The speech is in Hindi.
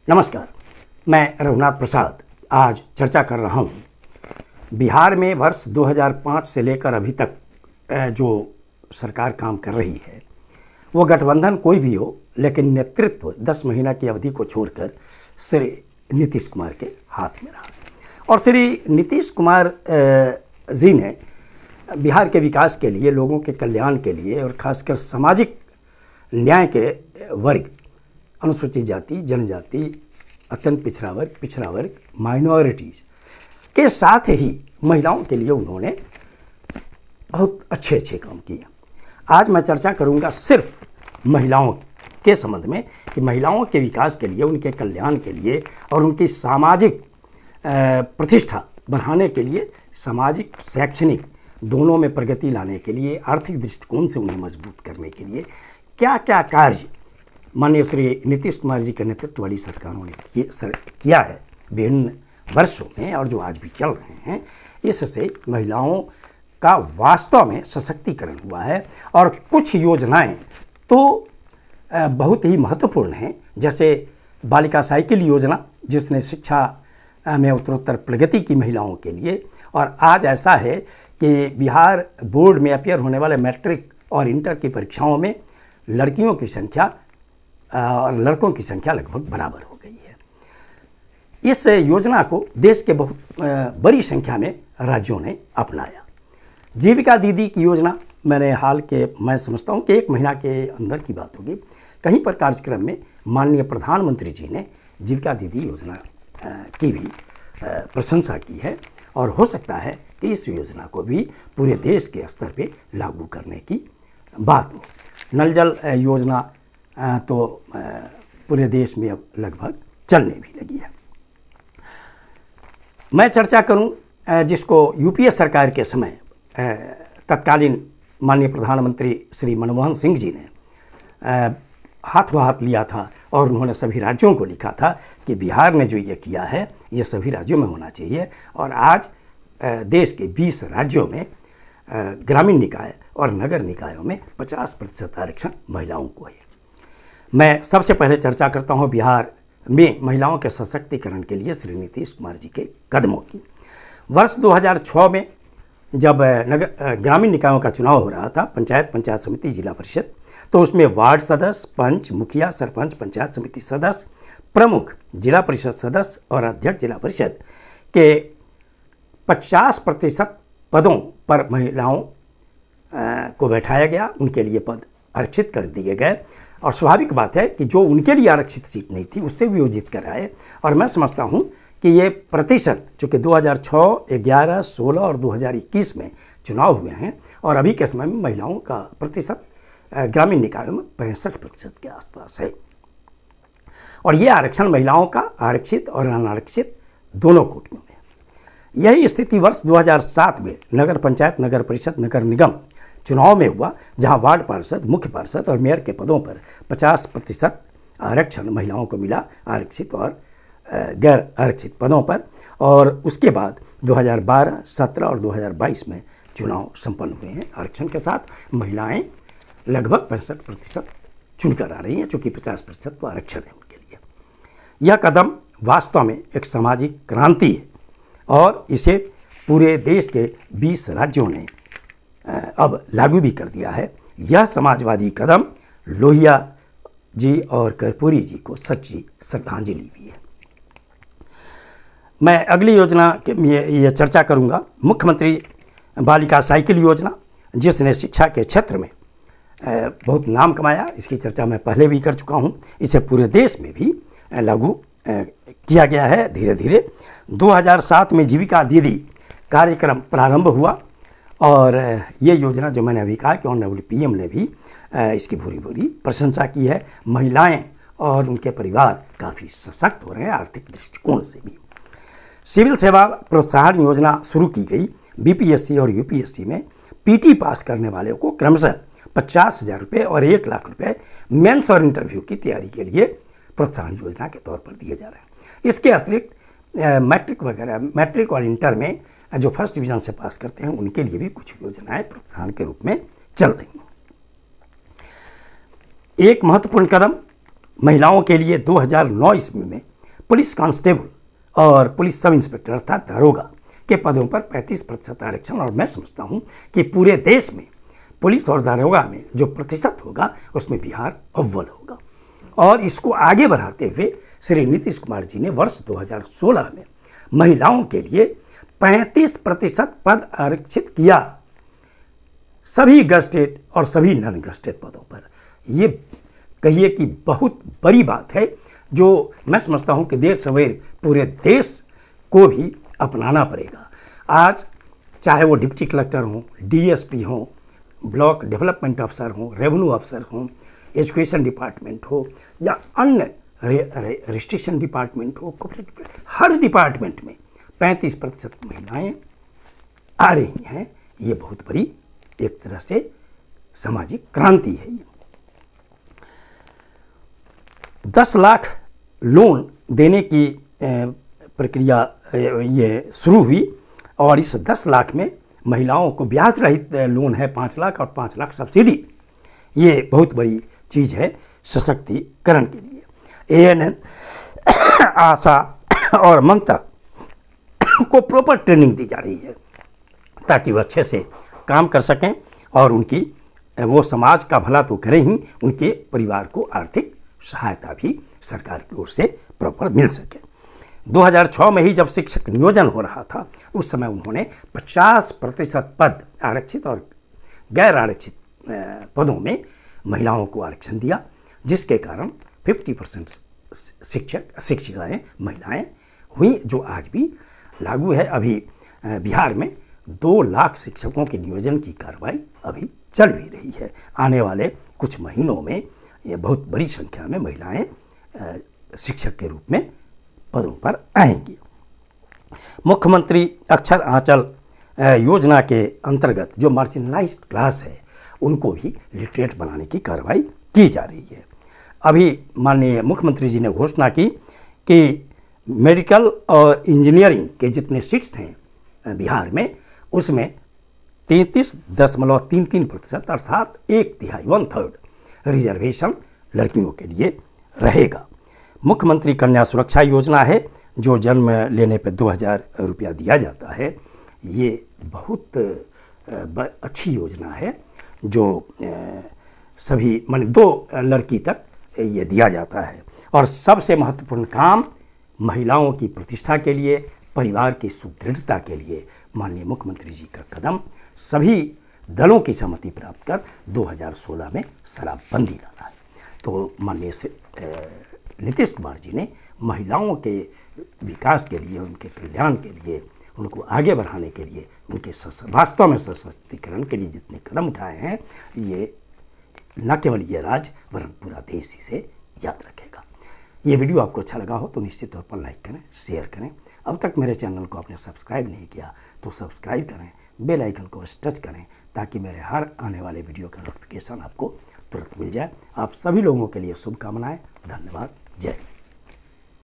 नमस्कार, मैं रघुनाथ प्रसाद आज चर्चा कर रहा हूँ। बिहार में वर्ष 2005 से लेकर अभी तक जो सरकार काम कर रही है वो गठबंधन कोई भी हो, लेकिन नेतृत्व 10 महीना की अवधि को छोड़कर श्री नीतीश कुमार के हाथ में रहा। और श्री नीतीश कुमार जी ने बिहार के विकास के लिए, लोगों के कल्याण के लिए और खासकर सामाजिक न्याय के वर्ग, अनुसूचित जाति, जनजाति, अत्यंत पिछड़ा वर्ग, माइनॉरिटीज़ के साथ ही महिलाओं के लिए उन्होंने बहुत अच्छे काम किए। आज मैं चर्चा करूंगा सिर्फ महिलाओं के संबंध में कि महिलाओं के विकास के लिए, उनके कल्याण के लिए और उनकी सामाजिक प्रतिष्ठा बढ़ाने के लिए, सामाजिक शैक्षणिक दोनों में प्रगति लाने के लिए, आर्थिक दृष्टिकोण से उन्हें मजबूत करने के लिए क्या क्या कार्य माननीय श्री नीतीश कुमार जी के नेतृत्व वाली सरकारों ने किया है विभिन्न वर्षों में और जो आज भी चल रहे हैं। इससे महिलाओं का वास्तव में सशक्तिकरण हुआ है। और कुछ योजनाएं तो बहुत ही महत्वपूर्ण हैं, जैसे बालिका साइकिल योजना, जिसने शिक्षा में उत्तरोत्तर प्रगति की महिलाओं के लिए। और आज ऐसा है कि बिहार बोर्ड में अपीयर होने वाले मैट्रिक और इंटर की परीक्षाओं में लड़कियों की संख्या और लड़कों की संख्या लगभग बराबर हो गई है। इस योजना को देश के बहुत बड़ी संख्या में राज्यों ने अपनाया। जीविका दीदी की योजना मैं समझता हूँ कि 1 महीना के अंदर की बात होगी, कहीं पर कार्यक्रम में माननीय प्रधानमंत्री जी ने जीविका दीदी योजना की भी प्रशंसा की है। और हो सकता है कि इस योजना को भी पूरे देश के स्तर पे लागू करने की बात हो। नल जल योजना तो पूरे देश में अब लगभग चलने भी लगी है। मैं चर्चा करूं जिसको यूपीए सरकार के समय तत्कालीन माननीय प्रधानमंत्री श्री मनमोहन सिंह जी ने हाथों हाथ लिया था और उन्होंने सभी राज्यों को लिखा था कि बिहार ने जो ये किया है ये सभी राज्यों में होना चाहिए। और आज देश के 20 राज्यों में ग्रामीण निकाय और नगर निकायों में 50% आरक्षण महिलाओं को है। मैं सबसे पहले चर्चा करता हूं बिहार में महिलाओं के सशक्तिकरण के लिए श्री नीतीश कुमार जी के कदमों की। वर्ष 2006 में जब ग्रामीण निकायों का चुनाव हो रहा था, पंचायत समिति, जिला परिषद, तो उसमें वार्ड सदस्य, पंच, मुखिया, सरपंच, पंचायत समिति सदस्य, प्रमुख, जिला परिषद सदस्य और अध्यक्ष जिला परिषद के 50% पदों पर महिलाओं को बैठाया गया। उनके लिए पद आरक्षित कर दिए गए। और स्वाभाविक बात है कि जो उनके लिए आरक्षित सीट नहीं थी उससे भी वो जीत कर आए। और मैं समझता हूँ कि ये प्रतिशत, चूँकि 2006, 11, 16 और 2021 में चुनाव हुए हैं और अभी के समय में महिलाओं का प्रतिशत ग्रामीण निकायों में 65% के आसपास है। और ये आरक्षण महिलाओं का आरक्षित और अनारक्षित दोनों कोटियों में। यही स्थिति वर्ष 2007 में नगर पंचायत, नगर परिषद, नगर निगम चुनाव में हुआ, जहां वार्ड पार्षद, मुख्य पार्षद और मेयर के पदों पर 50% आरक्षण महिलाओं को मिला, आरक्षित और गैर आरक्षित पदों पर। और उसके बाद 2012, 17 और 2022 में चुनाव संपन्न हुए हैं आरक्षण के साथ। महिलाएं लगभग 65% चुनकर आ रही हैं, चूँकि 50% तो आरक्षण है उनके लिए। यह कदम वास्तव में एक सामाजिक क्रांति है और इसे पूरे देश के 20 राज्यों ने अब लागू भी कर दिया है। यह समाजवादी कदम लोहिया जी और कर्पूरी जी को सच्ची श्रद्धांजलि भी है। मैं अगली योजना के ये चर्चा करूंगा, मुख्यमंत्री बालिका साइकिल योजना, जिसने शिक्षा के क्षेत्र में बहुत नाम कमाया। इसकी चर्चा मैं पहले भी कर चुका हूं। इसे पूरे देश में भी लागू किया गया है धीरे धीरे। 2007 में जीविका दीदी कार्यक्रम प्रारंभ हुआ और ये योजना, जो मैंने अभी कहा कि ऑनरेबल पीएम ने भी इसकी भूरी प्रशंसा की है। महिलाएं और उनके परिवार काफ़ी सशक्त हो रहे हैं आर्थिक दृष्टिकोण से भी। सिविल सेवा प्रोत्साहन योजना शुरू की गई। बीपीएससी और यूपीएससी में पीटी पास करने वाले को क्रमशः 50,000 रुपये और 1 लाख रुपये मेंस और इंटरव्यू की तैयारी के लिए प्रोत्साहन योजना के तौर पर दिए जा रहे हैं। इसके अतिरिक्त मैट्रिक और इंटर में जो फर्स्ट डिवीजन से पास करते हैं उनके लिए भी कुछ योजनाएं प्रोत्साहन के रूप में चल रही हैं। एक महत्वपूर्ण कदम महिलाओं के लिए 2009 ईस्वी में पुलिस कांस्टेबल और पुलिस सब इंस्पेक्टर अर्थात दरोगा के पदों पर 35% आरक्षण, और मैं समझता हूं कि पूरे देश में पुलिस और दरोगा में जो प्रतिशत होगा उसमें बिहार अव्वल होगा। और इसको आगे बढ़ाते हुए श्री नीतीश कुमार जी ने वर्ष 2016 में महिलाओं के लिए 35% पद आरक्षित किया, सभी गजेटेड और सभी नॉन गजेटेड पदों पर। ये कहिए कि बहुत बड़ी बात है, जो मैं समझता हूं कि देर सवेर पूरे देश को भी अपनाना पड़ेगा। आज चाहे वो डिप्टी कलेक्टर हों, डीएसपी हों, ब्लॉक डेवलपमेंट अफसर हों, रेवेन्यू अफसर हों, एजुकेशन डिपार्टमेंट हो या अन्य रजिस्ट्रेशन डिपार्टमेंट हो, हर डिपार्टमेंट में 35% महिलाएं आ रही हैं। ये बहुत बड़ी एक तरह से सामाजिक क्रांति है। ये 10 लाख लोन देने की प्रक्रिया ये शुरू हुई, और इस 10 लाख में महिलाओं को ब्याज रहित लोन है 5 लाख और 5 लाख सब्सिडी। ये बहुत बड़ी चीज़ है सशक्तिकरण के लिए। एएनएम, आशा और ममता को प्रॉपर ट्रेनिंग दी जा रही है ताकि वह अच्छे से काम कर सकें, और उनकी वो समाज का भला तो करें ही, उनके परिवार को आर्थिक सहायता भी सरकार की ओर से प्रॉपर मिल सके। 2006 में ही जब शिक्षक नियोजन हो रहा था, उस समय उन्होंने 50% पद आरक्षित और गैर आरक्षित पदों में महिलाओं को आरक्षण दिया, जिसके कारण 50% शिक्षिकाएँ महिलाएं हुई, जो आज भी लागू है। अभी बिहार में 2 लाख शिक्षकों के नियोजन की कार्रवाई अभी चल भी रही है। आने वाले कुछ महीनों में ये बहुत बड़ी संख्या में महिलाएं शिक्षक के रूप में पदों पर आएंगी। मुख्यमंत्री अक्षर आंचल योजना के अंतर्गत जो मार्जिनलाइज्ड क्लास है उनको भी लिटरेट बनाने की कार्रवाई की जा रही है। अभी माननीय मुख्यमंत्री जी ने घोषणा की कि मेडिकल और इंजीनियरिंग के जितने सीट्स हैं बिहार में, उसमें 33.33% अर्थात 1/3 रिजर्वेशन लड़कियों के लिए रहेगा। मुख्यमंत्री कन्या सुरक्षा योजना है, जो जन्म लेने पर 2000 रुपया दिया जाता है। ये बहुत अच्छी योजना है, जो सभी मान 2 लड़की तक ये दिया जाता है। और सबसे महत्वपूर्ण काम महिलाओं की प्रतिष्ठा के लिए, परिवार की सुदृढ़ता के लिए माननीय मुख्यमंत्री जी का कदम, सभी दलों की सहमति प्राप्त कर 2016 में शराबबंदी लाना है। तो माननीय नीतीश कुमार जी ने महिलाओं के विकास के लिए, उनके कल्याण के लिए, उनको आगे बढ़ाने के लिए, उनके वास्तव में सशक्तिकरण के लिए जितने कदम उठाए हैं, ये न केवल ये राज्य वरन पूरा देश इसे याद रखेगा। ये वीडियो आपको अच्छा लगा हो तो निश्चित तौर पर लाइक करें, शेयर करें। अब तक मेरे चैनल को आपने सब्सक्राइब नहीं किया तो सब्सक्राइब करें, बेल आइकन को टच करें, ताकि मेरे हर आने वाले वीडियो का नोटिफिकेशन आपको तुरंत मिल जाए। आप सभी लोगों के लिए शुभकामनाएं। धन्यवाद। जय हिंद।